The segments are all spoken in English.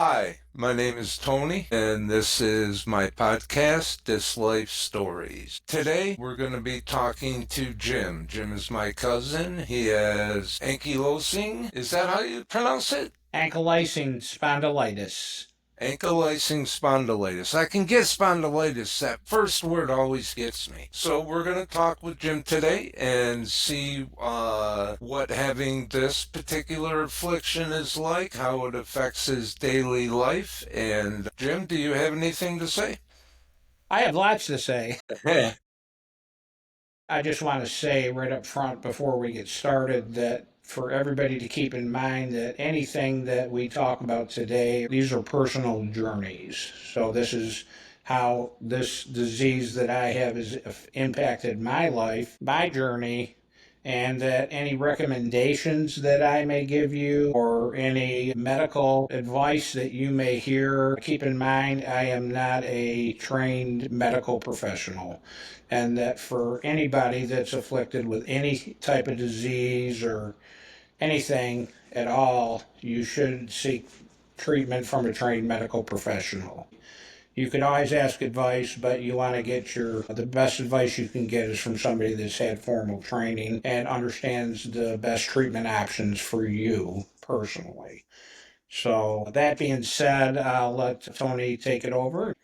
Hi, my name is Tony, and this is my podcast, DisLife Stories. Today, we're going to be talking to Jim. Jim is my cousin. He has ankylosing. Is that how you pronounce it? Ankylosing spondylitis. Ankylosing spondylitis. I can get spondylitis. That first word always gets me. So we're going to talk with Jim today and see what having this particular affliction is like, how it affects his daily life. And Jim, do you have anything to say? I have lots to say. Yeah. I just want to say right up front before we get started that for everybody to keep in mind that anything that we talk about today, these are personal journeys. So this is how this disease that I have has impacted my life, my journey, and that any recommendations that I may give you or any medical advice that you may hear, keep in mind I am not a trained medical professional. And that for anybody that's afflicted with any type of disease or anything at all, you should seek treatment from a trained medical professional. You can always ask advice, but you want to get the best advice you can get is from somebody that's had formal training and understands the best treatment options for you personally. So that being said, I'll let Tony take it over.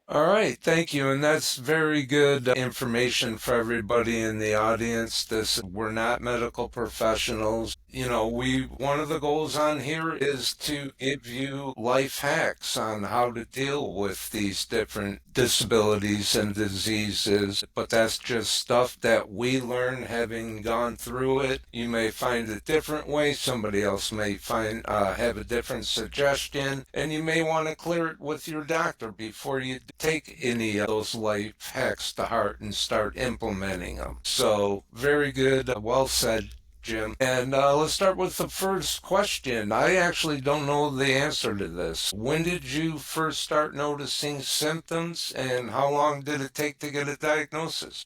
All right, thank you. And that's very good information for everybody in the audience. We're not medical professionals. One of the goals on here is to give you life hacks on how to deal with these different disabilities and diseases. But that's just stuff that we learn having gone through it. You may find a different way. Somebody else may have a different suggestion, and you may want to clear it with your doctor before you take any of those life hacks to heart and start implementing them. So, very good. Well said, Jim. And let's start with the first question. I actually don't know the answer to this. When did you first start noticing symptoms, and how long did it take to get a diagnosis?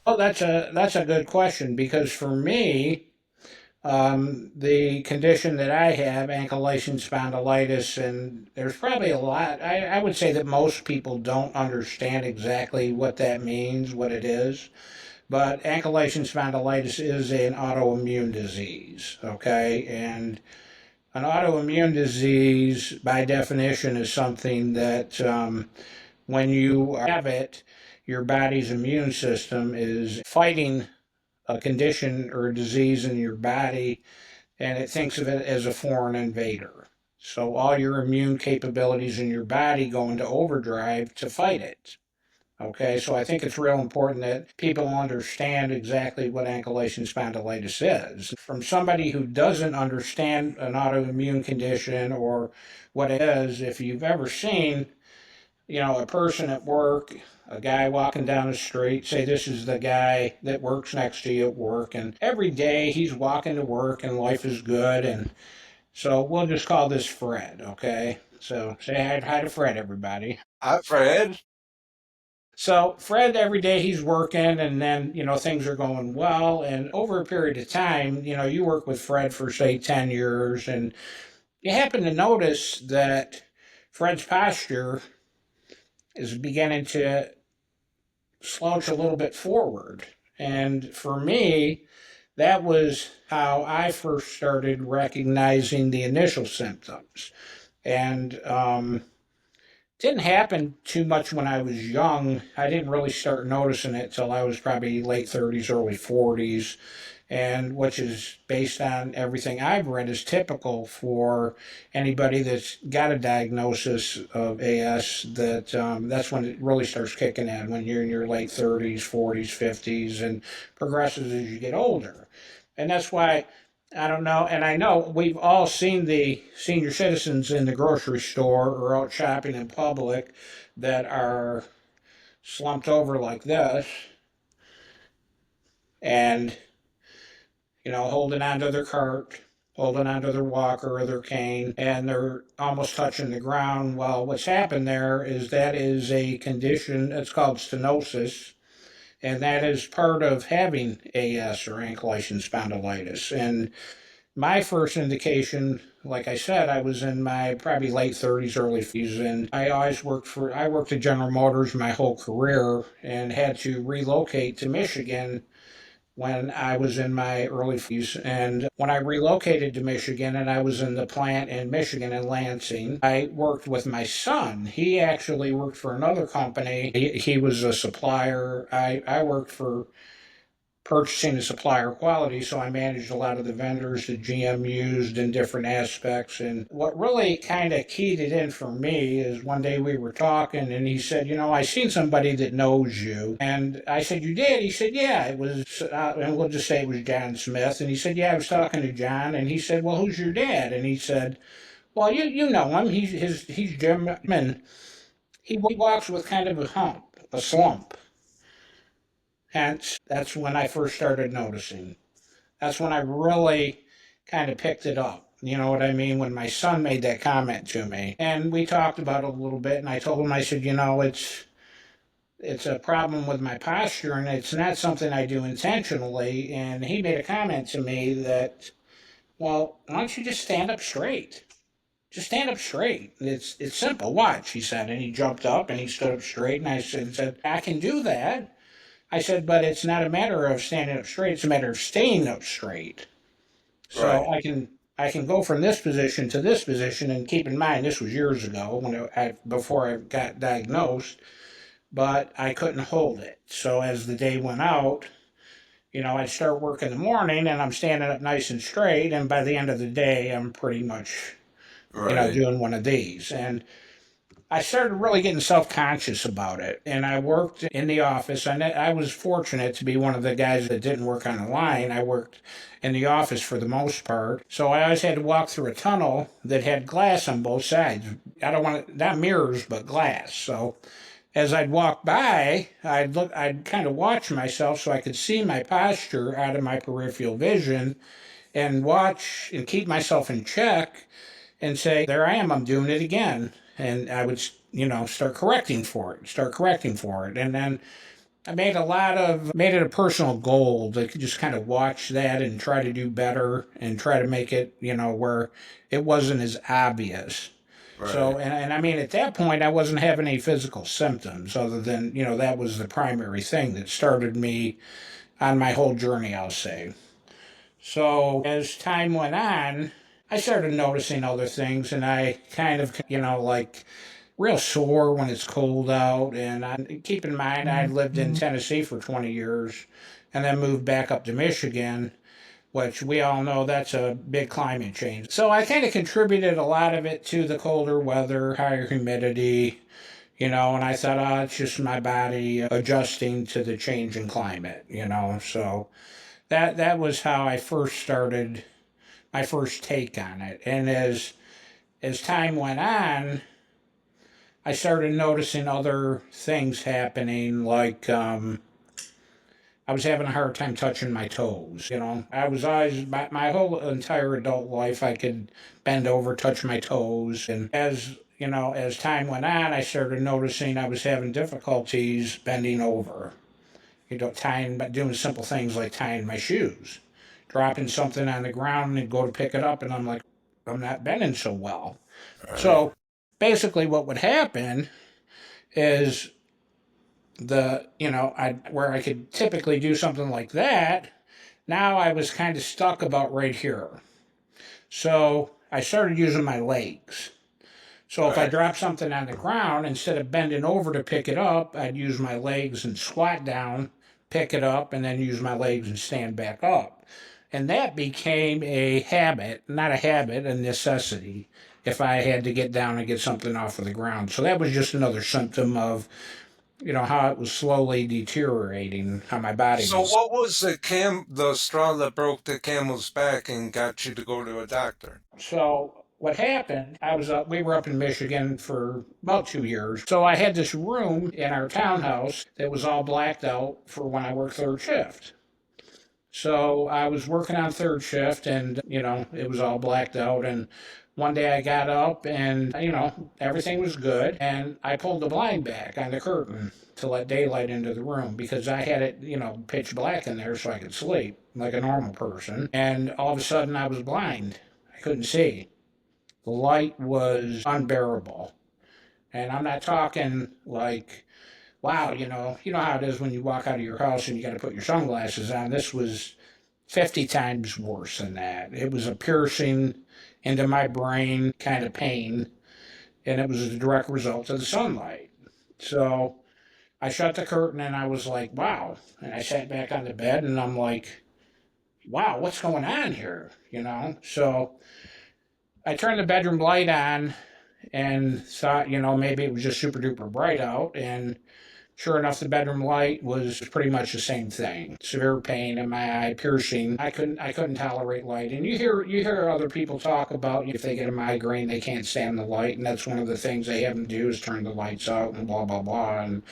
Oh, that's a good question because for me, the condition that I have, ankylosing spondylitis, and there's probably a lot. I would say that most people don't understand exactly what that means, what it is. But ankylosing spondylitis is an autoimmune disease, okay? And an autoimmune disease, by definition, is something that when you have it, your body's immune system is fighting a condition or a disease in your body, and it thinks of it as a foreign invader. So all your immune capabilities in your body go into overdrive to fight it. Okay, so I think it's real important that people understand exactly what ankylosing spondylitis is. From somebody who doesn't understand an autoimmune condition or what it is, if you've ever seen, a person at work, a guy walking down the street, say this is the guy that works next to you at work, and every day he's walking to work and life is good, and so we'll just call this Fred, okay? So say hi to Fred, everybody. Hi, Fred. So Fred, every day he's working, and then things are going well. And over a period of time, you work with Fred for say 10 years, and you happen to notice that Fred's posture is beginning to slouch a little bit forward. And for me, that was how I first started recognizing the initial symptoms. And didn't happen too much when I was young. I didn't really start noticing it till I was probably late 30s, early 40s, and which is based on everything I've read is typical for anybody that's got a diagnosis of AS. That's when it really starts kicking in when you're in your late 30s, 40s, 50s, and progresses as you get older. And that's why I don't know, and I know we've all seen the senior citizens in the grocery store or out shopping in public that are slumped over like this and, holding onto their cart, holding onto their walker or their cane, and they're almost touching the ground. Well, what's happened there is that is a condition that's called stenosis, and that is part of having AS or ankylosing spondylitis. And My first indication, like I said, I was in my probably late 30s, early 40s, and I worked at General Motors my whole career and had to relocate to Michigan when I was in my early 40s. And when I relocated to Michigan and I was in the plant in Michigan in Lansing, I worked with my son. He actually worked for another company. He was a supplier. I worked for purchasing and supplier quality, so I managed a lot of the vendors that GM used in different aspects. And what really kind of keyed it in for me is one day we were talking, and he said, "You know, I seen somebody that knows you." And I said, "You did?" He said, "Yeah, it was," and we'll just say it was John Smith. And he said, "Yeah, I was talking to John." And he said, "Well, who's your dad?" And he said, "Well, you know him. He's Jim, and he walks with kind of a hump, a slump." Hence, that's when I first started noticing. That's when I really kind of picked it up. You know what I mean? When my son made that comment to me, and we talked about it a little bit, and I told him, I said, you know, it's a problem with my posture, and it's not something I do intentionally. And he made a comment to me that, well, why don't you just stand up straight? Just stand up straight. It's simple. Watch, he said, and he jumped up and he stood up straight, and I said, I can do that. I said, but it's not a matter of standing up straight. It's a matter of staying up straight. So Right. I can go from this position to this position, and keep in mind this was years ago when before I got diagnosed, but I couldn't hold it. So as the day went out, I'd start work in the morning and I'm standing up nice and straight, and by the end of the day, I'm pretty much Right. doing one of these. And I started really getting self conscious about it. And I worked in the office. I was fortunate to be one of the guys that didn't work on the line. I worked in the office for the most part. So I always had to walk through a tunnel that had glass on both sides. I don't want to, not mirrors, but glass. So as I'd walk by, I'd kind of watch myself so I could see my posture out of my peripheral vision and watch and keep myself in check and say, there I am, I'm doing it again. And I would, start correcting for it. And then I made it a personal goal to just kind of watch that and try to do better and try to make it, where it wasn't as obvious. Right. So, and I mean, at that point, I wasn't having any physical symptoms other than, that was the primary thing that started me on my whole journey, I'll say. So as time went on, I started noticing other things, and I kind of, like real sore when it's cold out. And keep in mind, I lived in Tennessee for 20 years and then moved back up to Michigan, which we all know that's a big climate change. So I kind of contributed a lot of it to the colder weather, higher humidity, and I thought, oh, it's just my body adjusting to the change in climate. So that was how I first started my first take on it. And as time went on, I started noticing other things happening, like I was having a hard time touching my toes. I was always my whole entire adult life I could bend over, touch my toes, and as time went on, I started noticing I was having difficulties bending over. Tying, doing simple things like tying my shoes, dropping something on the ground and go to pick it up, and I'm like, I'm not bending so well. Right. So basically, what would happen is I where I could typically do something like that. Now I was kind of stuck about right here. So I started using my legs. So if I Right. drop something on the ground, instead of bending over to pick it up, I'd use my legs and squat down, pick it up, and then use my legs and stand back up. And that became a habit, not a habit, a necessity, if I had to get down and get something off of the ground. So that was just another symptom of, how it was slowly deteriorating, how my body So was. what was the straw that broke the camel's back and got you to go to a doctor? So what happened? We were up in Michigan for about 2 years. So I had this room in our townhouse that was all blacked out for when I worked third shift. So I was working on third shift and, it was all blacked out. And one day I got up and, everything was good. And I pulled the blind back on the curtain to let daylight into the room because I had it, pitch black in there so I could sleep like a normal person. And all of a sudden I was blind. I couldn't see. The light was unbearable. And I'm not talking like, wow, you know how it is when you walk out of your house and you got to put your sunglasses on. This was 50 times worse than that. It was a piercing into my brain kind of pain, and it was a direct result of the sunlight. So I shut the curtain and I was like, wow. And I sat back on the bed and I'm like, wow, what's going on here? So I turned the bedroom light on and thought, maybe it was just super duper bright out. And sure enough, the bedroom light was pretty much the same thing. Severe pain in my eye, piercing. I couldn't tolerate light. And you hear other people talk about if they get a migraine, they can't stand the light, and that's one of the things they have them do is turn the lights out and blah blah blah. And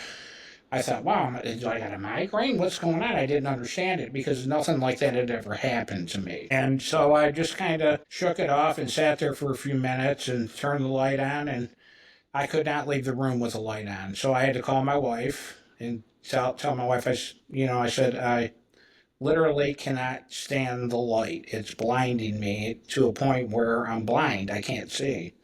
I thought, wow, do I got a migraine? What's going on? I didn't understand it because nothing like that had ever happened to me. And so I just kind of shook it off and sat there for a few minutes and turned the light on, and I could not leave the room with a light on. So I had to call my wife and tell my wife, I said, I literally cannot stand the light. It's blinding me to a point where I'm blind. I can't see.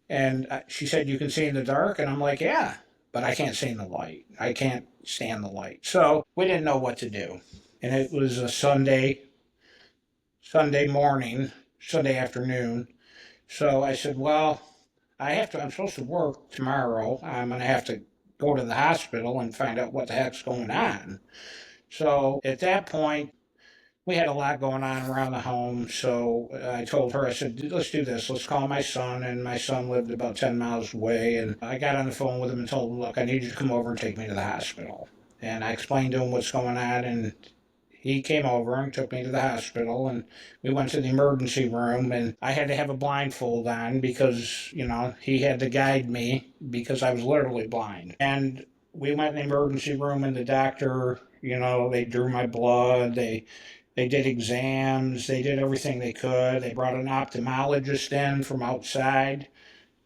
And she said, you can see in the dark? And I'm like, yeah, but I can't see in the light. I can't stand the light. So we didn't know what to do. And it was a Sunday morning, Sunday afternoon. So I said, well, I'm supposed to work tomorrow. I'm going to have to go to the hospital and find out what the heck's going on. So at that point, we had a lot going on around the home. So I told her, I said, let's do this. Let's call my son. And my son lived about 10 miles away. And I got on the phone with him and told him, look, I need you to come over and take me to the hospital. And I explained to him what's going on. And he came over and took me to the hospital, and we went to the emergency room, and I had to have a blindfold on because he had to guide me because I was literally blind. And we went in the emergency room, and the doctor, they drew my blood, they did exams, they did everything they could. They brought an ophthalmologist in from outside,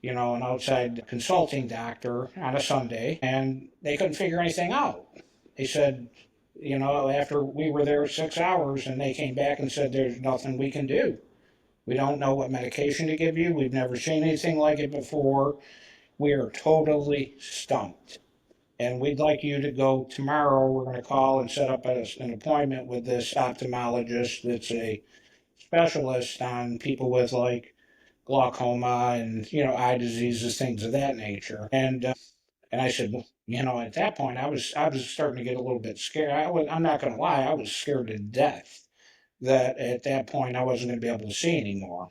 an outside consulting doctor on a Sunday, and they couldn't figure anything out. They said, after we were there 6 hours, and they came back and said, there's nothing we can do. We don't know what medication to give you. We've never seen anything like it before. We are totally stumped. And we'd like you to go tomorrow. We're going to call and set up an appointment with this ophthalmologist that's a specialist on people with like glaucoma and, eye diseases, things of that nature. And I said, well, at that point, I was starting to get a little bit scared. I'm not going to lie, I was scared to death that at that point I wasn't going to be able to see anymore.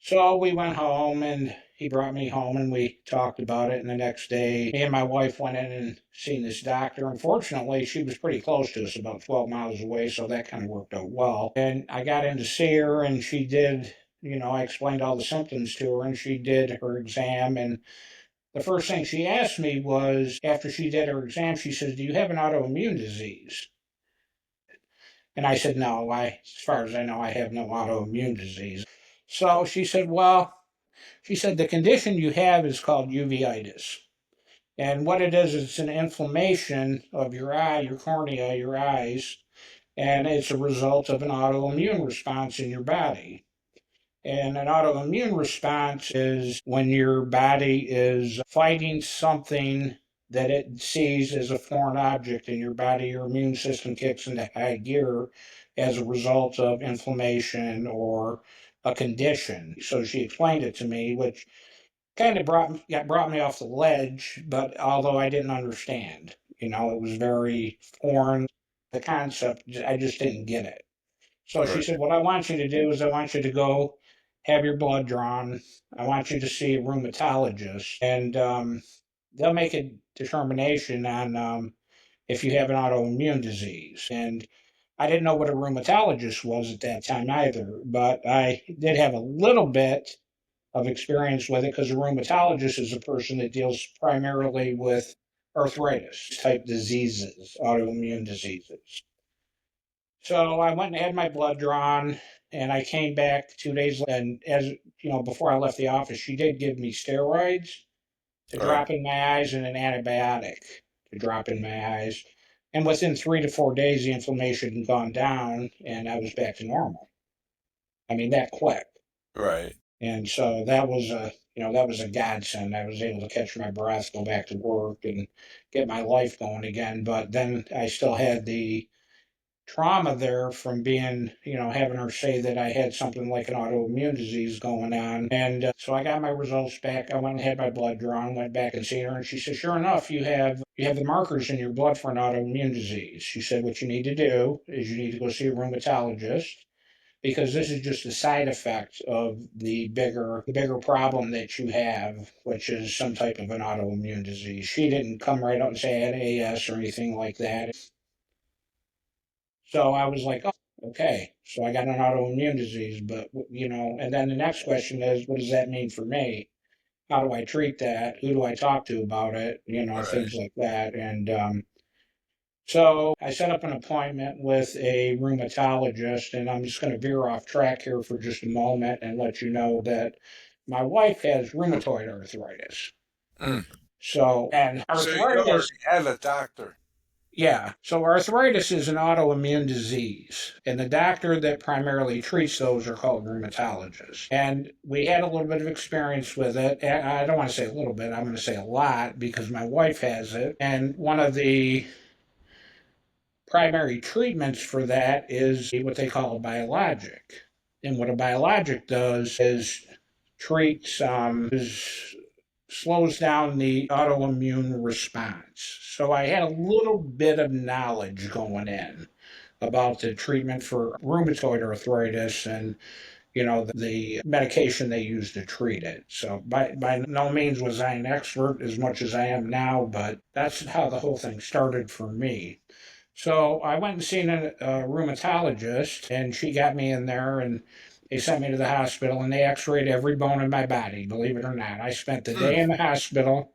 So we went home, and he brought me home, and we talked about it. And the next day, me and my wife went in and seen this doctor. Unfortunately, she was pretty close to us, about 12 miles away, so that kind of worked out well. And I got in to see her, and she did. I explained all the symptoms to her, and she did her exam. And the first thing she asked me was, after she did her exam, she says, do you have an autoimmune disease? And I said, no, as far as I know, I have no autoimmune disease. So she said, well, the condition you have is called uveitis. And what it is, it's an inflammation of your eye, your cornea, your eyes, and it's a result of an autoimmune response in your body. And an autoimmune response is when your body is fighting something that it sees as a foreign object in your body. Your immune system kicks into high gear as a result of inflammation or a condition. So she explained it to me, which kind of brought me off the ledge, but although I didn't understand, it was very foreign. The concept, I just didn't get it. So she Right. said, what I want you to do is I want you to go have your blood drawn. I want you to see a rheumatologist, and they'll make a determination on if you have an autoimmune disease. And I didn't know what a rheumatologist was at that time either, but I did have a little bit of experience with it because a rheumatologist is a person that deals primarily with arthritis type diseases, autoimmune diseases. So I went and had my blood drawn, and I came back 2 days later. And as you know, before I left the office, she did give me steroids to Right. drop in my eyes and an antibiotic to drop in my eyes. And within 3 to 4 days, the inflammation had gone down, and I was back to normal. I mean, that quick. Right. And so that was a godsend. I was able to catch my breath, go back to work, and get my life going again. But then I still had the trauma there from being, having her say that I had something like an autoimmune disease going on. And so I got my results back. I went and had my blood drawn, went back and seen her, and she said, "Sure enough, you have the markers in your blood for an autoimmune disease." She said, "What you need to do is you need to go see a rheumatologist." Because this is just a side effect of the bigger problem that you have, which is some type of an autoimmune disease. She didn't come right out and say I had AS or anything like that. So I was like, oh, okay. So I got an autoimmune disease, but and then the next question is, what does that mean for me? How do I treat that? Who do I talk to about it? Right. Things like that. And so I set up an appointment with a rheumatologist, and I'm just going to veer off track here for just a moment and let you know that my wife has rheumatoid arthritis. Mm. So, and So you arthritis, already had a doctor. yeah. So arthritis is an autoimmune disease, and the doctor that primarily treats those are called rheumatologists. And we had a little bit of experience with it. And I don't want to say a little bit, I'm going to say a lot because my wife has it. And one of the primary treatments for that is what they call a biologic. And what a biologic does is treats slows down the autoimmune response. So I had a little bit of knowledge going in about the treatment for rheumatoid arthritis and the medication they use to treat it. So by no means was I an expert as much as I am now, but that's how the whole thing started for me. So I went and seen a rheumatologist, and she got me in there, and they sent me to the hospital, and they X-rayed every bone in my body. Believe it or not, I spent the day Mm. in the hospital,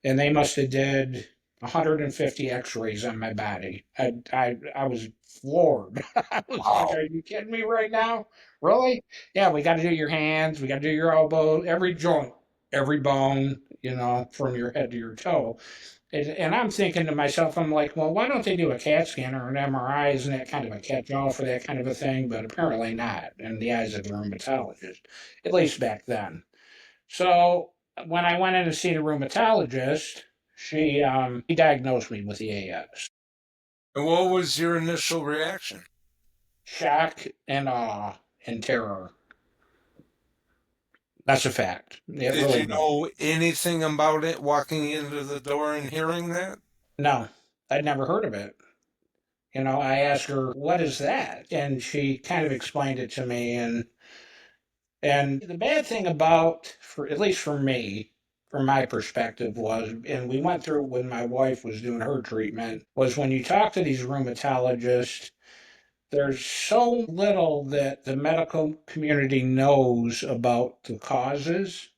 and they must have did 150 X-rays on my body. I was floored. I was like, Wow. "Are you kidding me right now? Really? Yeah, we got to do your hands, we got to do your elbow, every joint, every bone, from your head to your toe." And I'm thinking to myself, I'm like, well, why don't they do a CAT scan or an MRI? Isn't that kind of a catch-all for that kind of a thing? But apparently not in the eyes of the rheumatologist, at least back then. So when I went in to see the rheumatologist, she diagnosed me with the AS. And what was your initial reaction? Shock and awe and terror. That's a fact. It Did really you was. know anything about it walking into the door and hearing that? No, I'd never heard of it. I asked her, what is that? And she kind of explained it to me. And the bad thing about, for at least for me, from my perspective was, and we went through it when my wife was doing her treatment, was when you talk to these rheumatologists, there's so little that the medical community knows about the causes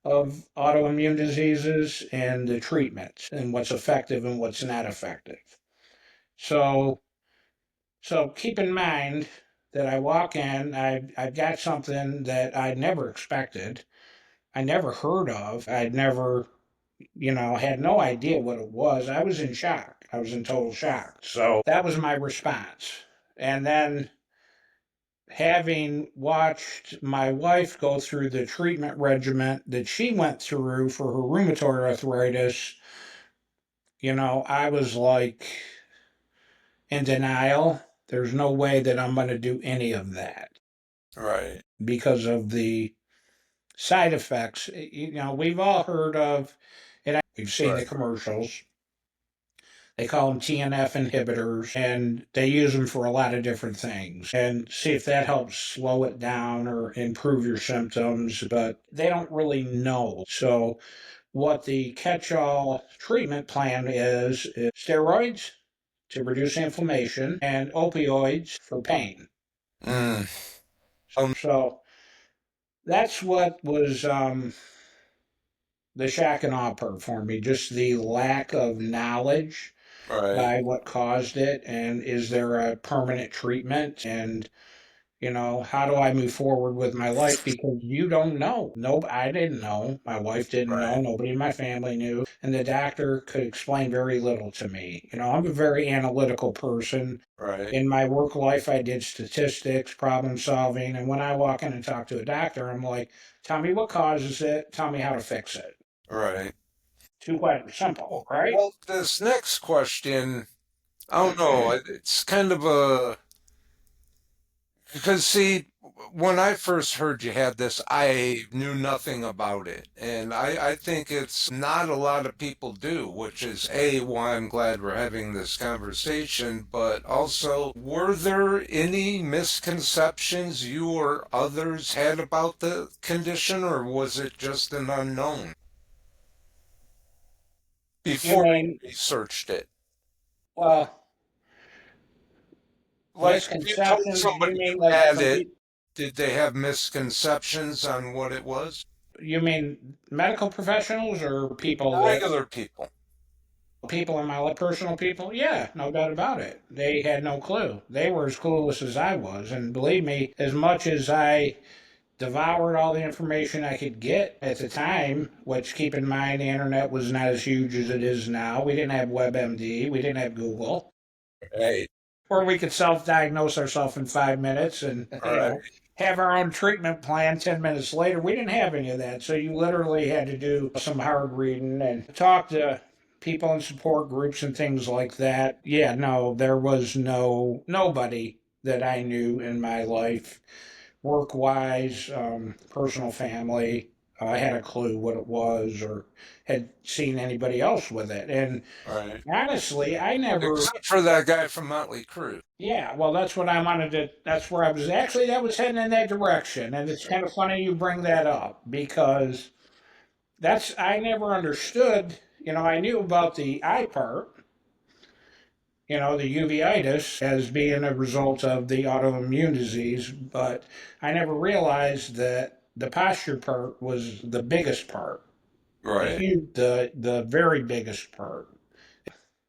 of autoimmune diseases and the treatments and what's effective and what's not effective. So So keep in mind that I walk in, I've got something that I never expected, I never heard of, I'd never, had no idea what it was. I was in shock. I was in total shock. So that was my response. And then having watched my wife go through the treatment regimen that she went through for her rheumatoid arthritis, I was like in denial. There's no way that I'm going to do any of that Right. because of the side effects. We've all heard of it. We've seen the Right. commercials. They call them TNF inhibitors, and they use them for a lot of different things and see if that helps slow it down or improve your symptoms, but they don't really know. So, what the catch all treatment plan is steroids to reduce inflammation and opioids for pain. Mm. So, that's what was the shock and awe part for me, just the lack of knowledge. Right. by what caused it, and is there a permanent treatment, and how do I move forward with my life? Because you don't know. Nope, I didn't know. My wife didn't know. Right. Nobody in my family knew. And the doctor could explain very little to me. I'm a very analytical person. Right. In my work life, I did statistics, problem solving. And when I walk in and talk to a doctor, I'm like, tell me what causes it. Tell me how to fix it. Right. Too quite simple, Well, right? well, this next question, I don't know. It's kind of a because see, when I first heard you had this, I knew nothing about it, and I think it's not a lot of people do, which is A, why I'm glad we're having this conversation, but also, were there any misconceptions you or others had about the condition, or was it just an unknown You before mean, you researched it? well, Like if you told misconceptions? You somebody you mean like had from it, people? did they have misconceptions on what it was? You mean medical professionals or people that Regular people. people in my life, personal people? Yeah, no doubt about it. They had no clue. They were as clueless as I was. And believe me, as much as I devoured all the information I could get at the time, which keep in mind the internet was not as huge as it is now. We didn't have WebMD, we didn't have Google, Right. or we could self-diagnose ourselves in 5 minutes and Right. have our own treatment plan 10 minutes later. We didn't have any of that, so you literally had to do some hard reading and talk to people in support groups and things like that. Yeah, no, there was nobody that I knew in my life, work wise, personal family, had a clue what it was or had seen anybody else with it. And Right. honestly, I never. Except for that guy from Motley Crue. Yeah, well, that's what I wanted to. That's where I was actually. That was heading in that direction, and it's kind of funny you bring that up because that's I never understood. I knew about the eye part, the uveitis as being a result of the autoimmune disease, but I never realized that the posture part was the biggest part, Right. the very biggest part.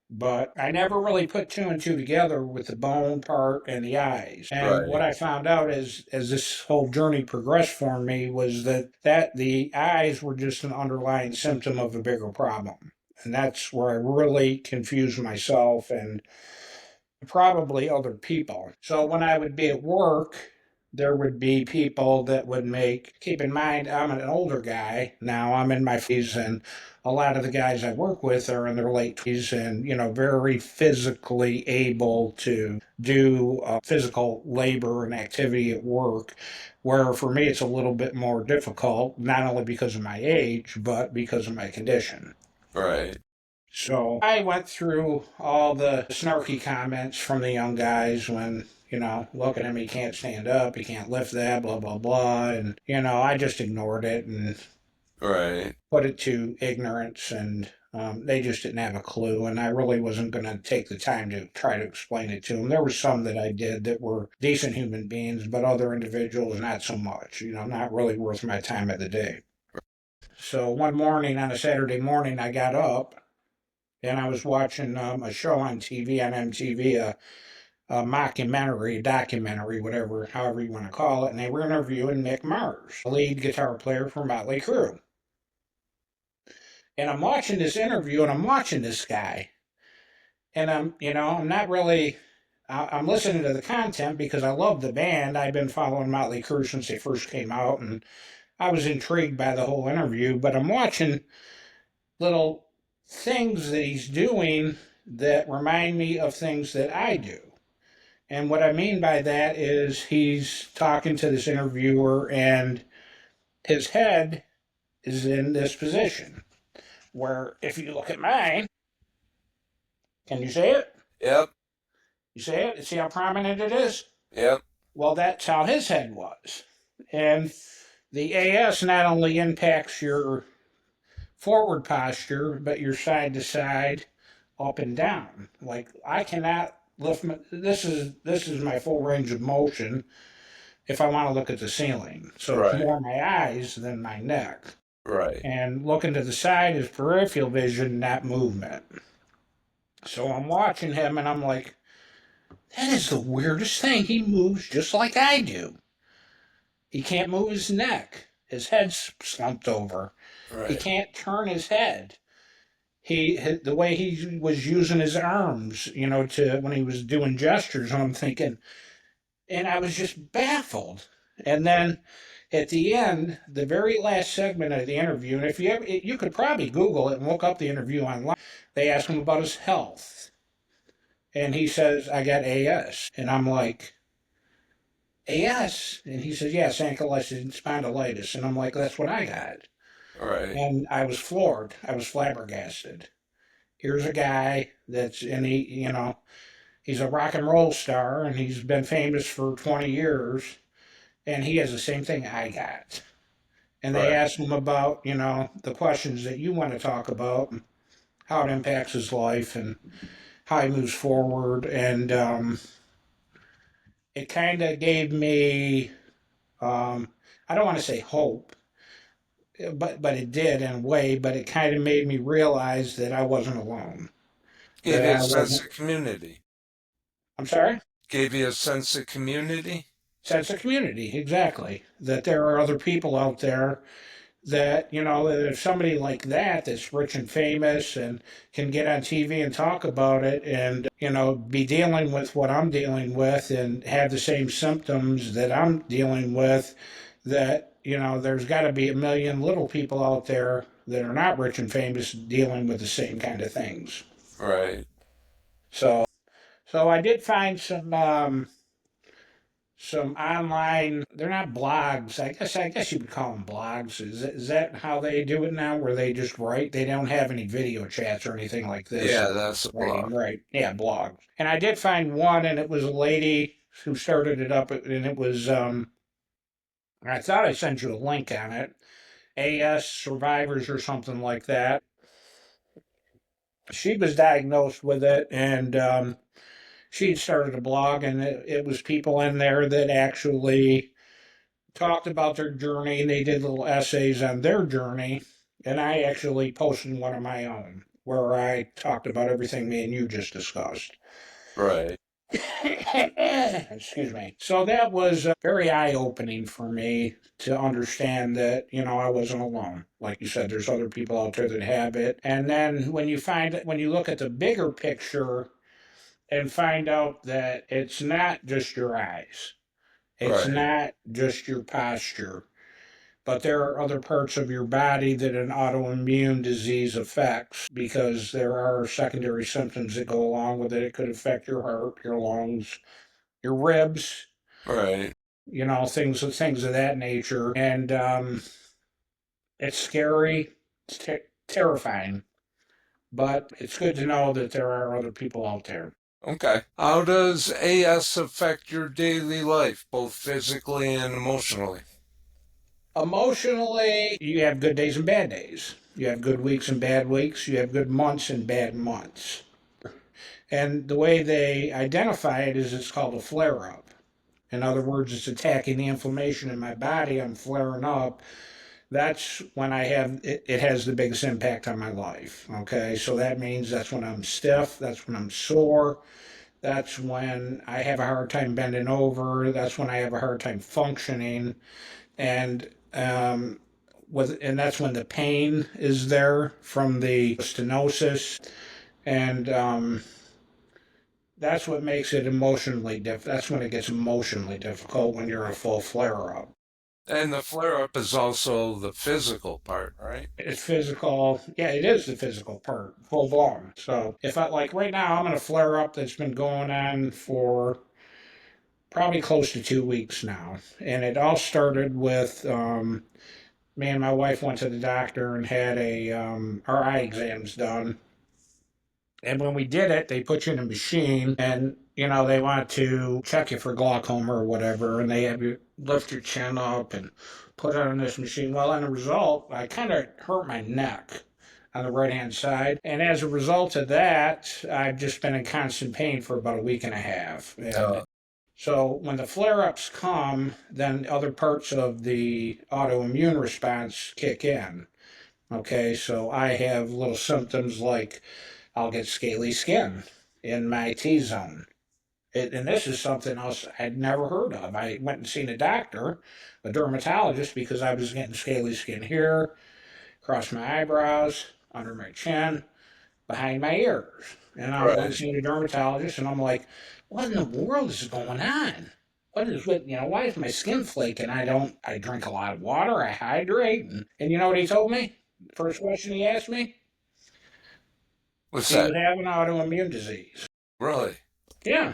But I never really put two and two together with the bone part and the eyes. And what Right. I found out as this whole journey progressed for me was that the eyes were just an underlying symptom of a bigger problem. And that's where I really confused myself and probably other people. So when I would be at work, there would be people that would keep in mind, I'm an older guy now, I'm in my 50s, and a lot of the guys I work with are in their late 20s and, very physically able to do physical labor and activity at work. Where for me, it's a little bit more difficult, not only because of my age, but because of my condition. Right. So I went through all the snarky comments from the young guys when, look at him, he can't stand up, he can't lift that, blah, blah, blah. And, I just ignored it and Right. put it to ignorance. And they just didn't have a clue. And I really wasn't going to take the time to try to explain it to them. There were some that I did that were decent human beings, but other individuals, not so much, not really worth my time of the day. So one morning on a Saturday morning, I got up and I was watching a show on TV on MTV, a mockumentary, documentary, whatever, however you want to call it, and they were interviewing Mick Mars, the lead guitar player for Motley Crue. And I'm watching this interview, and I'm watching this guy, and I'm not really. I'm listening to the content because I love the band. I've been following Motley Crue since they first came out, and I was intrigued by the whole interview. But I'm watching little things that he's doing that remind me of things that I do. And what I mean by that is he's talking to this interviewer, and his head is in this position. Where, if you look at mine, can you see it? Yep. You see it? See how prominent it is? Yep. Well, that's how his head was. And the AS not only impacts your forward posture, but your side to side, up and down. Like I cannot lift this is my full range of motion if I want to look at the ceiling. So it's Right. more my eyes than my neck. Right. And looking to the side is peripheral vision, not movement. So I'm watching him and I'm like, that is the weirdest thing. He moves just like I do. He can't move his neck. His head's slumped over. He Right. can't turn his head. The way he was using his arms, to when he was doing gestures, I'm thinking, and I was just baffled. And then at the end, the very last segment of the interview, and if you ever, you could probably Google it and look up the interview online. They asked him about his health, and he says, "I got AS," and I'm like, "AS?" And he says, "Yes, ankylosing spondylitis," and I'm like, "That's what I got." Right. And I was floored. I was flabbergasted. Here's a guy that's and he's a rock and roll star, and he's been famous for 20 years, and he has the same thing I got. And they Right. asked him about, the questions that you want to talk about, how it impacts his life and how he moves forward. And it kind of gave me, um, I don't want to say hope, but it did in a way, but it kind of made me realize that I wasn't alone. Gave That you a I sense wasn't, of community. I'm sorry? Gave you a sense of community. Sense of community, exactly. That there are other people out there that that if somebody like that that's rich and famous and can get on TV and talk about it and be dealing with what I'm dealing with and have the same symptoms that I'm dealing with, that there's got to be a million little people out there that are not rich and famous dealing with the same kind of things. Right. So I did find some online, they're not blogs, I guess you would call them blogs. Is that how they do it now, where they just write? They don't have any video chats or anything like this. Yeah, They're that's a writing, blog. right? Yeah, blogs. And I did find one, and it was a lady who started it up, and it was I thought I sent you a link on it, AS survivors or something like that. She was diagnosed with it, and she'd started a blog, and it was people in there that actually talked about their journey, and they did little essays on their journey. And I actually posted one of my own where I talked about everything me and you just discussed. Right. Excuse me. So that was very eye opening for me to understand that, I wasn't alone. Like you said, there's other people out there that have it. And then when you look at the bigger picture and find out that it's not just your eyes, it's Right. not just your posture, but there are other parts of your body that an autoimmune disease affects because there are secondary symptoms that go along with it. It could affect your heart, your lungs, your ribs, Right. things of that nature. And it's scary, it's terrifying, but it's good to know that there are other people out there. Okay. How does AS affect your daily life, both physically and emotionally? Emotionally, you have good days and bad days. You have good weeks and bad weeks. You have good months and bad months. And the way they identify it is it's called a flare up. In other words, it's attacking the inflammation in my body. I'm flaring up. That's when it has the biggest impact on my life. Okay, so that means that's when I'm stiff, that's when I'm sore, that's when I have a hard time bending over, that's when I have a hard time functioning, and and that's when the pain is there from the stenosis, and that's what makes it emotionally That's when it gets emotionally difficult, when you're in a full flare up. And the flare up is also the physical part, right? It's physical. Yeah, it is the physical part, full blown. So if I like right now, I'm in a flare up that's been going on for probably close to 2 weeks now, and it all started with me and my wife went to the doctor and had our eye exams done. And when we did it, they put you in a machine, and they want to check you for glaucoma or whatever, and they have you lift your chin up and put it on this machine. Well, on the result, I kind of hurt my neck on the right hand side, and as a result of that, I've just been in constant pain for about a week and a half. And Uh, so when the flare ups come, then other parts of the autoimmune response kick in. Okay, so I have little symptoms like I'll get scaly skin in my T zone. And this is something else I'd never heard of. I went and seen a doctor, a dermatologist, because I was getting scaly skin here, across my eyebrows, under my chin, behind my ears. And I went and Right. seen a dermatologist, and I'm like, what in the world is going on? What is with, why is my skin flaking? I drink a lot of water, I hydrate. And you know what he told me? First question he asked me? What's He that? was having autoimmune disease. Really? Yeah.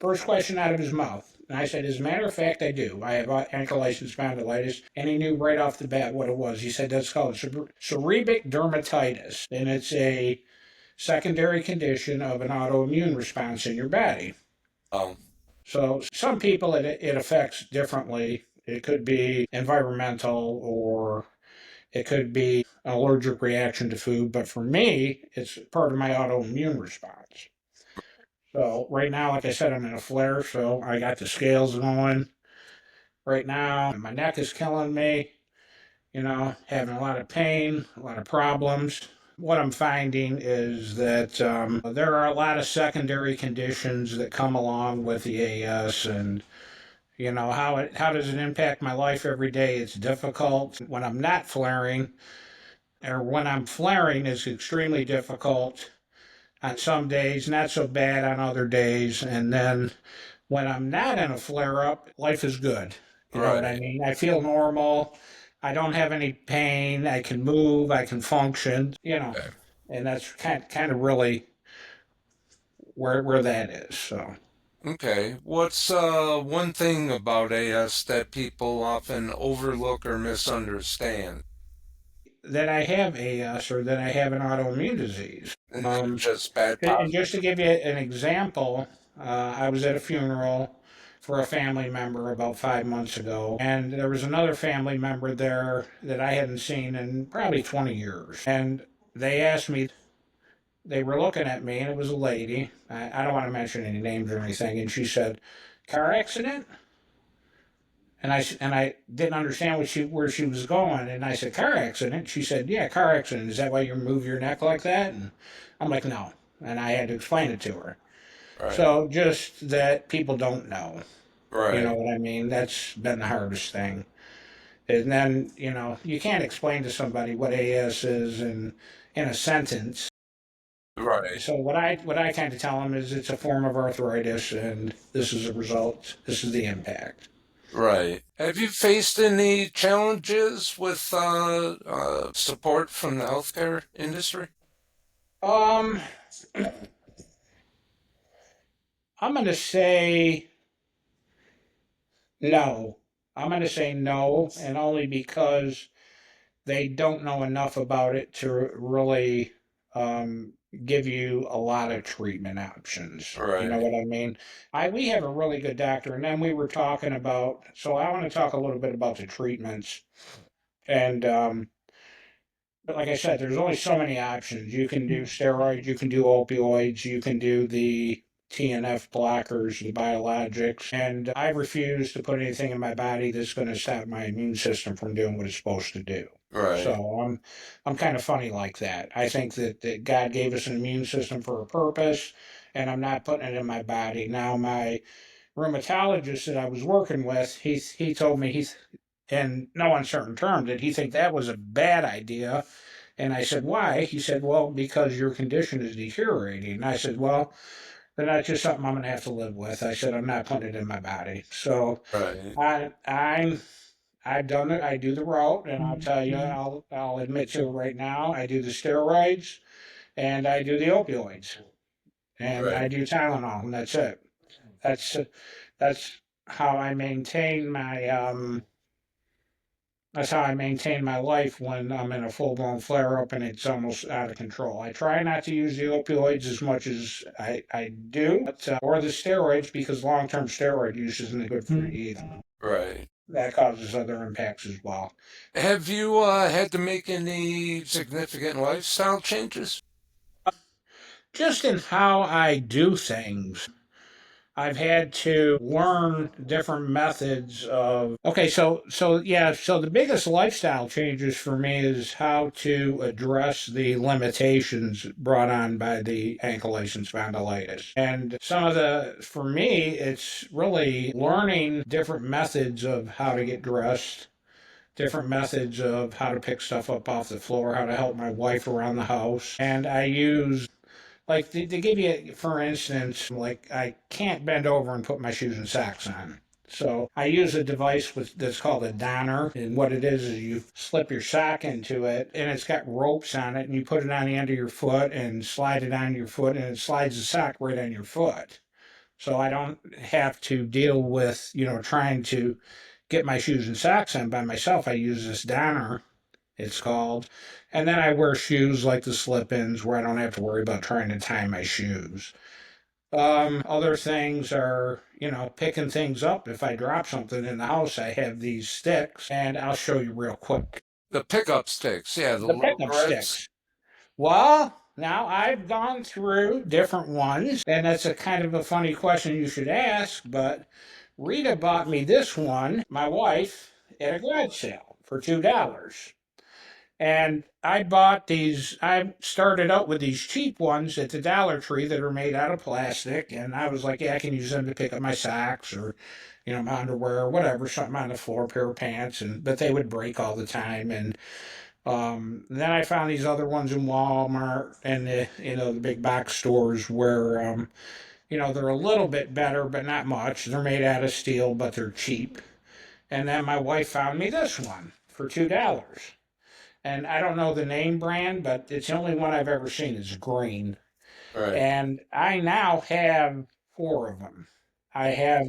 First question out of his mouth. And I said, as a matter of fact, I do. I have ankylosing spondylitis. And he knew right off the bat what it was. He said, that's called seborrheic dermatitis. And it's a secondary condition of an autoimmune response in your body. Um, So some people it affects differently. It could be environmental or it could be an allergic reaction to food. But for me, it's part of my autoimmune response. So right now, like I said, I'm in a flare, so I got the scales going right now. My neck is killing me, having a lot of pain, a lot of problems. What I'm finding is that there are a lot of secondary conditions that come along with the AS, and how does it impact my life every day? It's difficult when I'm not flaring, or when I'm flaring is extremely difficult on some days, not so bad on other days, and then when I'm not in a flare up, life is good. You know what I right. mean? I feel normal. I don't have any pain. I can move. I can function. Okay. And that's kind of really where that is. So Okay. What's one thing about AS that people often overlook or misunderstand? that I have AS or that I have an autoimmune disease. And not just bad And positive. just to give you an example, I was at a funeral for a family member about 5 months ago, and there was another family member there that I hadn't seen in probably 20 years. And they asked me, they were looking at me, and it was a lady. I don't want to mention any names or anything. And she said, "Car accident?" And I didn't understand where she was going. And I said, "Car accident?" She said, "Yeah, car accident. Is that why you move your neck like that?" And I'm like, "No." And I had to explain it to her. Right. So just that people don't know. You know Right. what I mean? That's been the hardest thing. And then, you can't explain to somebody what AS is in a sentence. Right. So what I kind of tell them is it's a form of arthritis, and this is a result. This is the impact. Right. Have you faced any challenges with support from the healthcare industry? Um, I'm gonna say no. I'm gonna say no, and only because they don't know enough about it to really um, give you a lot of treatment options. You know Right. what I mean? We have a really good doctor, and then we were talking about. So I want to talk a little bit about the treatments, and but like I said, there's only so many options. You can do steroids, you can do opioids, you can do the TNF blockers, the biologics, and I refuse to put anything in my body that's going to stop my immune system from doing what it's supposed to do. So Right. I'm kind of funny like that. I think that God gave us an immune system for a purpose, and I'm not putting it in my body. Now my rheumatologist that I was working with, he told me he's in no uncertain terms that he think that was a bad idea. And I said, why? He said, well, because your condition is deteriorating. And I said, well, then that's just something I'm going to have to live with. I said, I'm not putting it in my body. So Right. I've done it. I do the route, and I'll tell you, I'll admit to it right now. I do the steroids, and I do the opioids, and I Right. do Tylenol, and that's it. That's that's how I maintain my that's how I maintain my life when I'm in a full blown flare up and it's almost out of control. I try not to use the opioids as much as I do, or the steroids, because long term steroid use isn't good for you either. Right. That causes other impacts as well. Have you had to make any significant lifestyle changes? Just in how I do things. I've had to learn different methods of. Okay, so the biggest lifestyle changes for me is how to address the limitations brought on by the ankylosing spondylitis. And some of the for me it's really learning different methods of how to get dressed, different methods of how to pick stuff up off the floor, how to help my wife around the house. And I use, like, to give you, for instance, like, I can't bend over and put my shoes and socks on. So I use a device that's called a donner, and what it is you slip your sock into it, and it's got ropes on it, and you put it on the end of your foot and slide it on your foot, and it slides the sock right on your foot. So I don't have to deal with, trying to get my shoes and socks on by myself. I use this donner, it's called. And then I wear shoes like the slip-ins where I don't have to worry about trying to tie my shoes. Other things are, picking things up. If I drop something in the house, I have these sticks, and I'll show you real quick. The pickup sticks, yeah, the The little pickup grips. sticks. Well, now I've gone through different ones, and that's a kind of a funny question you should ask, but Rita bought me this one, my wife, at a garage sale for $2. And I bought these. I started out with these cheap ones at the Dollar Tree that are made out of plastic. And I was like, yeah, I can use them to pick up my socks or, my underwear or whatever, something on the floor, pair of pants. But they would break all the time. And then I found these other ones in Walmart and the big box stores where, they're a little bit better, but not much. They're made out of steel, but they're cheap. And then my wife found me this one for $2. And I don't know the name brand, but it's the only one I've ever seen. It's green. Right. And I now have four of them. I have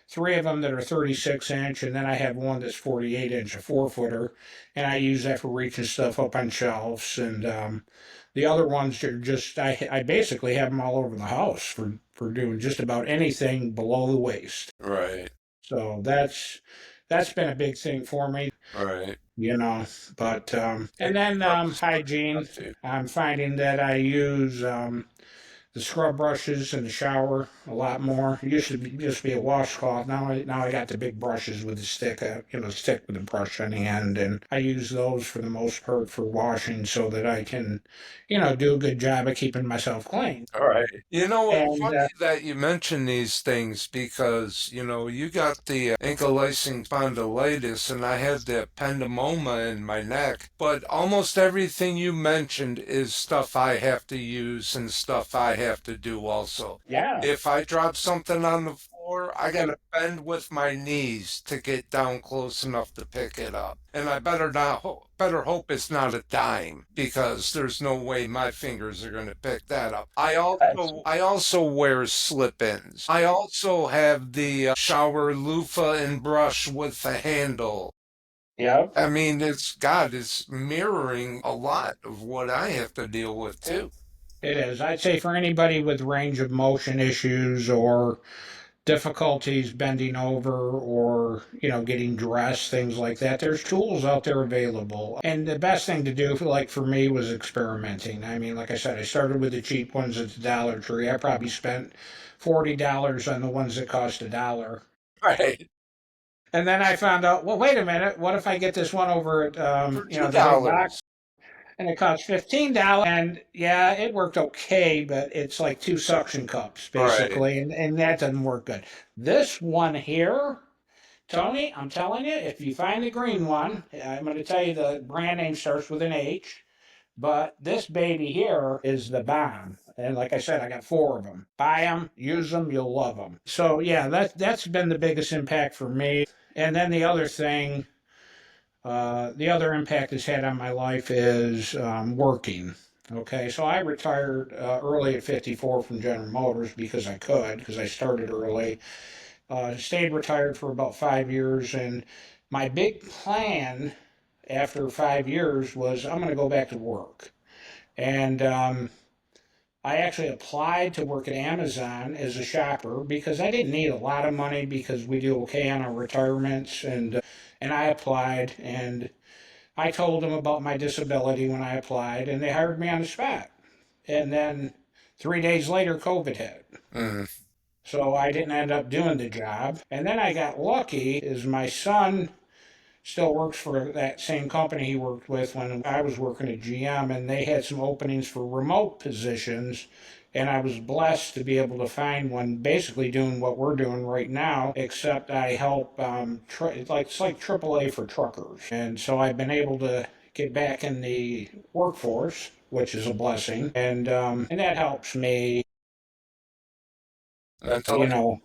three of them that are 36-inch, and then I have one that's 48-inch, a 4-footer, and I use that for reaching stuff up on shelves. And the other ones are just, I basically have them all over the house for doing just about anything below the waist. Right. So that's been a big thing for me. Right. you know. But and then hygiene. I'm finding that I use the scrub brushes in the shower a lot more. It used to just be a washcloth. Now I got the big brushes with the stick, stick with the brush on the end, and I use those for the most part for washing, so that I can, do a good job of keeping myself clean. All right. And Funny that you mention these things because, you got the ankylosing spondylitis and I had the ependymoma in my neck, but almost everything you mentioned is stuff I have to use and stuff I have to do also. yeah, If I drop something on the floor, I gotta bend with my knees to get down close enough to pick it up. And I better not better hope it's not a dime because there's no way my fingers are gonna pick that up. I also wear slip-ins. I also have the shower loofah and brush with the handle. yeah. I mean, it's mirroring a lot of what I have to deal with too. It is. I'd say for anybody with range of motion issues or difficulties bending over or, getting dressed, things like that, there's tools out there available. And the best thing to do, like for me, was experimenting. I mean, like I said, I started with the cheap ones at the Dollar Tree. I probably spent $40 on the ones that cost $1. Right. And then I found out, well, wait a minute, what if I get this one over at, For two the big box? dollars. And it cost $15. And yeah, it worked okay, but it's like two suction cups Right. basically, and that doesn't work good. This one here, Tony, I'm telling you, if you find the green one, I'm going to tell you the brand name starts with an H, but this baby here is the bomb. And like I said, I got four of them. Buy them, use them, you'll love them. So yeah, that's been the biggest impact for me. And then the other impact it's had on my life is working. Okay, so I retired early at 54 from General Motors because I could, because I started early. Stayed retired for about 5 years, and my big plan after 5 years was I'm going to go back to work. And I actually applied to work at Amazon as a shopper because I didn't need a lot of money because we do okay on our retirements, and I applied, and I told them about my disability when I applied, and they hired me on the spot. And then 3 days later, COVID hit. Mm. So I didn't end up doing the job. And then I got lucky is my son still works for that same company he worked with when I was working at GM, and they had some openings for remote positions. And I was blessed to be able to find one basically doing what we're doing right now, except I help, it's like AAA for truckers. And so I've been able to get back in the workforce, which is a blessing. And that helps me, That's you awesome. know,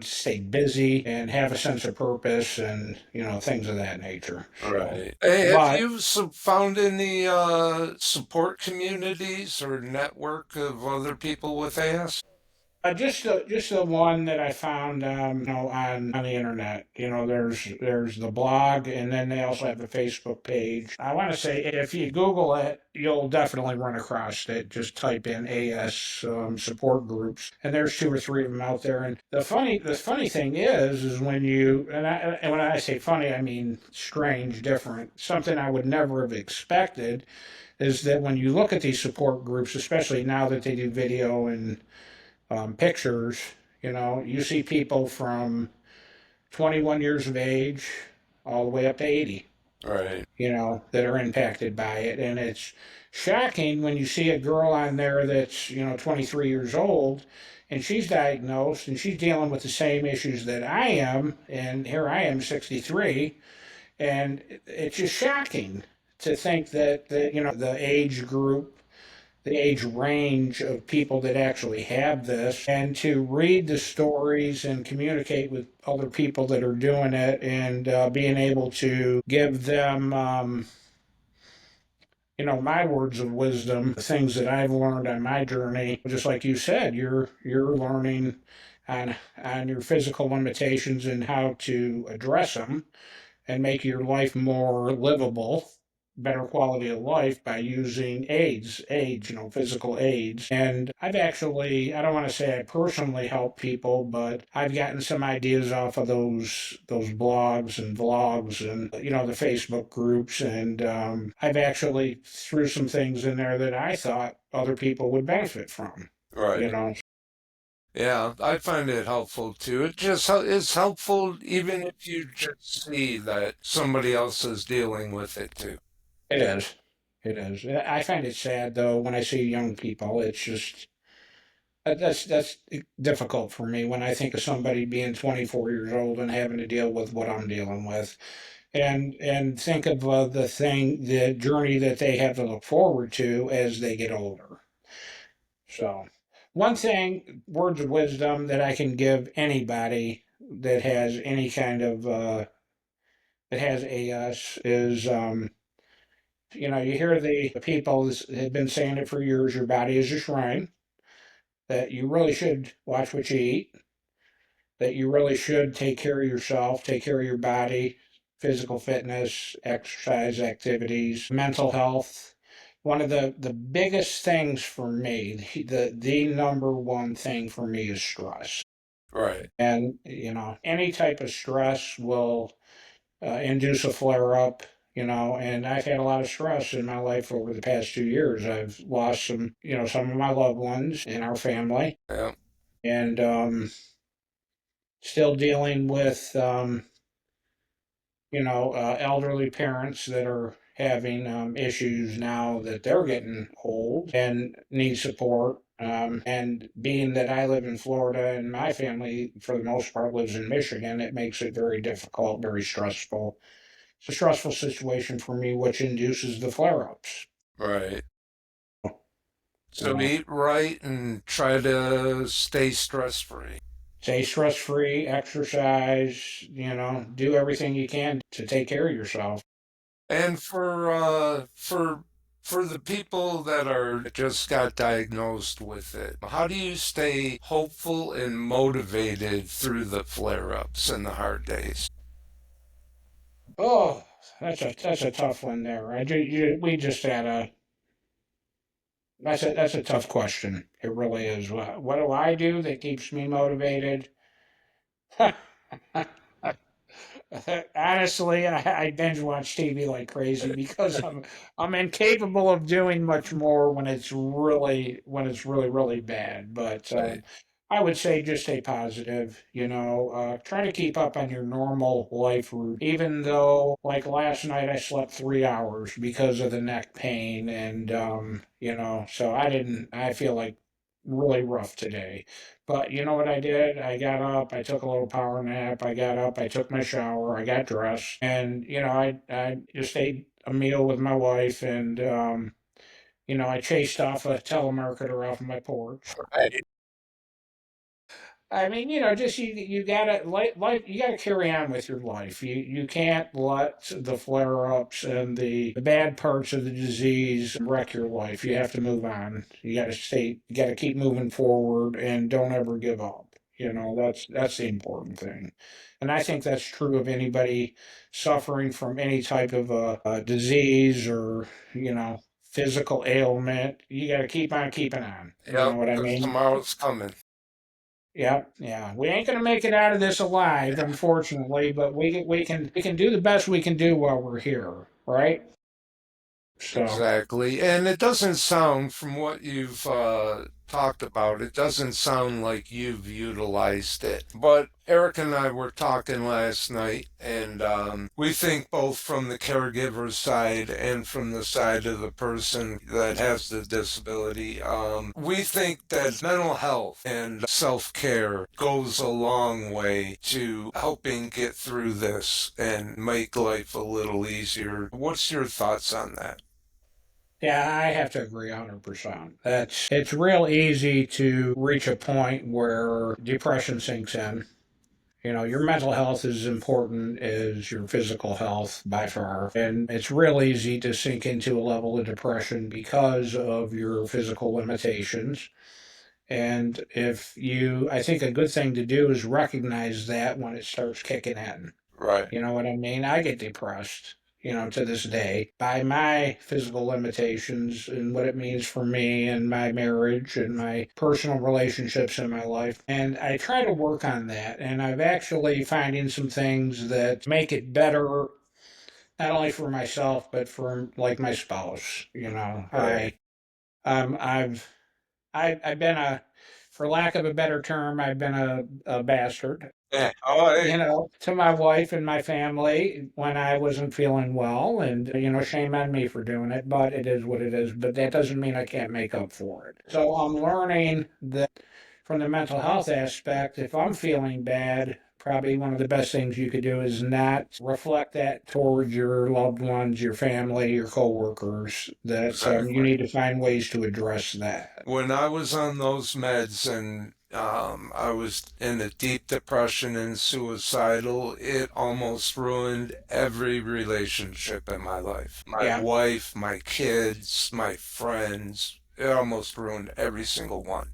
stay busy and have a sense of purpose and, things of that nature. So, Right. Hey, have but you found any support communities or network of other people with AS? just the one that I found, on the internet. There's the blog, and then they also have a Facebook page. I want to say if you Google it, you'll definitely run across it. Just type in AS support groups, and there's two or three of them out there. And the funny thing is when I say funny, I mean strange, different, something I would never have expected. Is that when you look at these support groups, especially now that they do video and pictures, you see people from 21 years of age all the way up to 80, Right. that are impacted by it. And it's shocking when you see a girl on there that's, 23 years old and she's diagnosed and she's dealing with the same issues that I am. And here I am, 63. And it's just shocking to think that the age group, the age range of people that actually have this, and to read the stories and communicate with other people that are doing it, and being able to give them my words of wisdom, the things that I've learned on my journey. Just like you said, you're learning on your physical limitations and how to address them and make your life more livable, better quality of life by using aids, physical aids. And I've actually, I don't want to say I personally help people, but I've gotten some ideas off of those blogs and vlogs and the Facebook groups, and I've actually threw some things in there that I thought other people would benefit from. You Right. know, Yeah, I find it helpful too. It just is helpful even if you just see that somebody else is dealing with it too. it is. It is. I find it sad though when I see young people. It's just that's difficult for me when I think of somebody being 24 years old and having to deal with what I'm dealing with, and think of the journey that they have to look forward to as they get older. So, one thing, words of wisdom that I can give anybody that has any kind of that has AS is, you hear the people that have been saying it for years. Your body is a shrine. That you really should watch what you eat, that you really should take care of yourself, take care of your body, physical fitness, exercise activities, mental health. One of the biggest things for me, the number one thing for me is stress. Right. And, any type of stress will induce a flare up. And I've had a lot of stress in my life over the past 2 years. I've lost some of my loved ones in our family, Yeah. and still dealing with elderly parents that are having issues now that they're getting old and need support. And being that I live in Florida and my family, for the most part, lives in Michigan, it makes it very difficult, very stressful. It's a stressful situation for me, which induces the flare ups. Right. You So know, eat right and try to stay stress free. stay stress free, exercise, do everything you can to take care of yourself. And for the people that are just got diagnosed with it, how do you stay hopeful and motivated through the flare-ups and the hard days? Oh, that's a tough one there. We just had a that's a tough question. It really is. What do I do that keeps me motivated? Honestly, I binge watch TV like crazy because I'm incapable of doing much more when it's really really bad. But Right. I would say just stay positive, try to keep up on your normal life route, even though, like last night, I slept 3 hours because of the neck pain. And, so I feel like really rough today. But you know what I did? I got up, I took a little power nap, I got up, I took my shower, I got dressed, and, I just ate a meal with my wife, and, I chased off a telemarketer off my porch. Right. I mean, just you gotta life. You gotta carry on with your life. You can't let the flare ups and the bad parts of the disease wreck your life. You have to move on. You gotta stay. You gotta keep moving forward and don't ever give up. That's the important thing, and I think that's true of anybody suffering from any type of a disease or physical ailment. You gotta keep on keeping on. You know Yep, what I because mean? tomorrow's coming. Yeah, yeah. We ain't gonna make it out of this alive, unfortunately, but we can do the best we can do while we're here, right? So Exactly. And it doesn't sound, from what you've talked about, it doesn't sound like you've utilized it. But Eric and I were talking last night, and we think both from the caregiver side and from the side of the person that has the disability, we think that mental health and self care goes a long way to helping get through this and make life a little easier. What's your thoughts on that? yeah, I have to agree 100%. It's real easy to reach a point where depression sinks in. Your mental health is as important as your physical health by far. And it's real easy to sink into a level of depression because of your physical limitations. And I think a good thing to do is recognize that when it starts kicking in. Right. You know what I mean? I get depressed, to this day by my physical limitations and what it means for me and my marriage and my personal relationships in my life. And I try to work on that. And I've actually finding some things that make it better, not only for myself, but for like my spouse. Right. I've I've been for lack of a better term, I've been a bastard, Yeah. Oh, hey. to my wife and my family when I wasn't feeling well. And, shame on me for doing it, but it is what it is. But that doesn't mean I can't make up for it. So I'm learning that from the mental health aspect, if I'm feeling bad, probably one of the best things you could do is not reflect that towards your loved ones, your family, your coworkers, that you Exactly. need to find ways to address that. When I was on those meds and I was in a deep depression and suicidal, it almost ruined every relationship in my life. My Yeah. wife, my kids, my friends. It almost ruined every single one.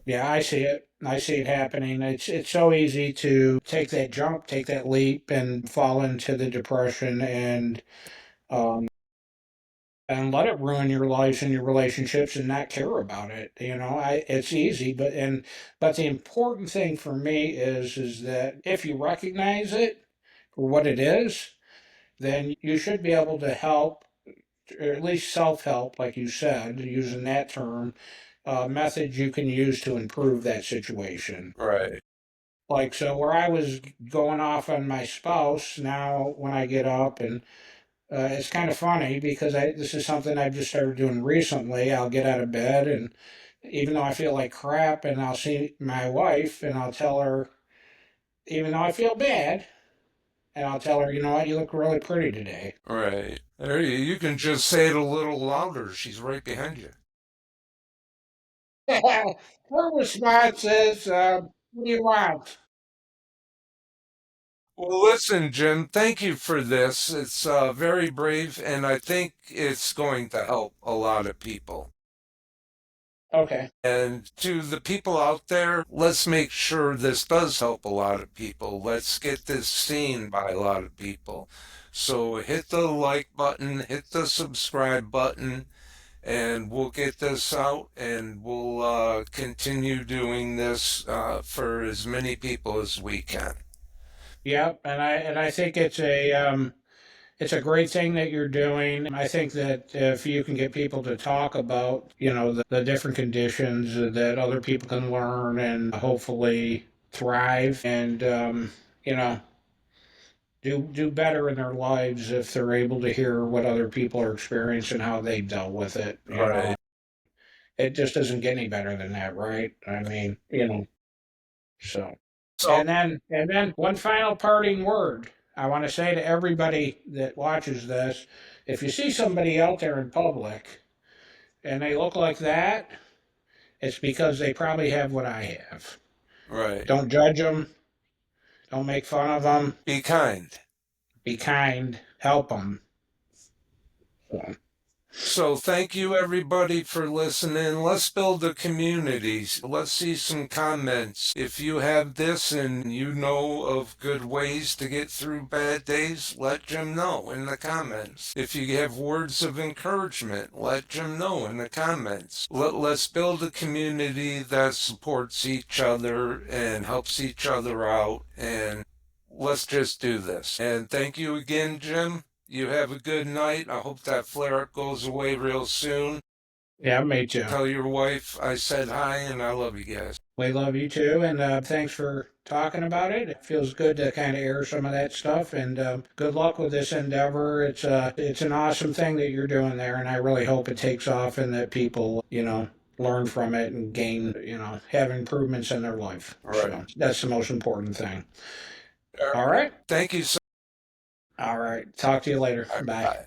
Yeah, I see it. I see it happening. It's so easy to take that jump, take that leap, and fall into the depression um and let it ruin your lives and your relationships and not care about it. It's easy, but the important thing for me is that if you recognize it for what it is, then you should be able to help, or at least self-help, like you said, using that term, methods you can use to improve that situation. Right. Like, so where I was going off on my spouse, now when I get up, and it's kind of funny because this is something I've just started doing recently. I'll get out of bed, and even though I feel like crap, and I'll see my wife and I'll tell her, even though I feel bad, and I'll tell her, you know what, you look really pretty today. Right. There you can just say it a little louder. She's right behind you. Her response is, what do you want? Well, listen, Jim, thank you for this. It's very brave, and I think it's going to help a lot of people. Okay. And to the people out there, let's make sure this does help a lot of people. Let's get this seen by a lot of people. So hit the like button, hit the subscribe button, and we'll get this out and we'll continue doing this for as many people as we can. Yep, and I think it's a great thing that you're doing. I think that if you can get people to talk about, the different conditions that other people can learn and hopefully thrive and, you know, do better in their lives if they're able to hear what other people are experiencing, how they dealt with it. Right. It just doesn't get any better than that, right? I mean, so. So, And then one final parting word. I want to say to everybody that watches this, if you see somebody out there in public and they look like that, it's because they probably have what I have. right. Don't judge them. Don't make fun of them. Be kind. Be kind. Help them. So thank you everybody for listening. Let's build a community. Let's see some comments. If you have this and you know of good ways to get through bad days, let Jim know in the comments. If you have words of encouragement, let Jim know in the comments. Let's build a community that supports each other and helps each other out, and let's just do this. And thank you again, Jim. You have a good night. I hope that flare-up goes away real soon. Yeah, me too. Tell your wife I said hi and I love you guys. We love you too, and thanks for talking about it. It feels good to kind of air some of that stuff, and good luck with this endeavor. It's an awesome thing that you're doing there, and I really hope it takes off and that people, learn from it and gain, have improvements in their life. Right. So that's the most important thing. All All right. Thank you so All right. Talk to you later. much. Bye. Bye.